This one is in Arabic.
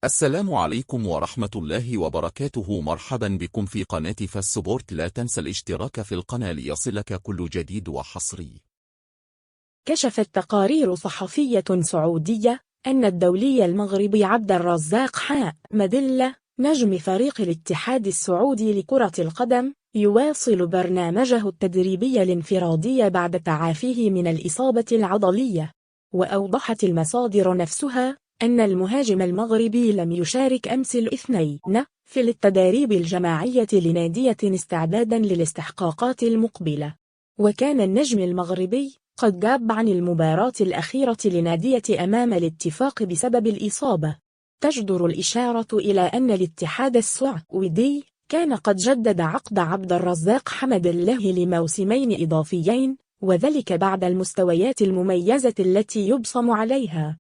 السلام عليكم ورحمة الله وبركاته. مرحبا بكم في قناة فالسبورت. لا تنسى الاشتراك في القناة ليصلك كل جديد وحصري. كشفت تقارير صحفية سعودية أن الدولي المغربي عبد الرزاق حامد الله نجم فريق الاتحاد السعودي لكرة القدم يواصل برنامجه التدريبي الانفرادي بعد تعافيه من الإصابة العضلية. وأوضحت المصادر نفسها أن المهاجم المغربي لم يشارك أمس الاثنين في التدريب الجماعية لنادية استعدادا للاستحقاقات المقبلة. وكان النجم المغربي قد غاب عن المباراة الأخيرة لنادية أمام الاتفاق بسبب الإصابة. تجدر الإشارة إلى أن الاتحاد السعودي كان قد جدد عقد عبد الرزاق حمد الله لموسمين إضافيين، وذلك بعد المستويات المميزة التي يبصم عليها.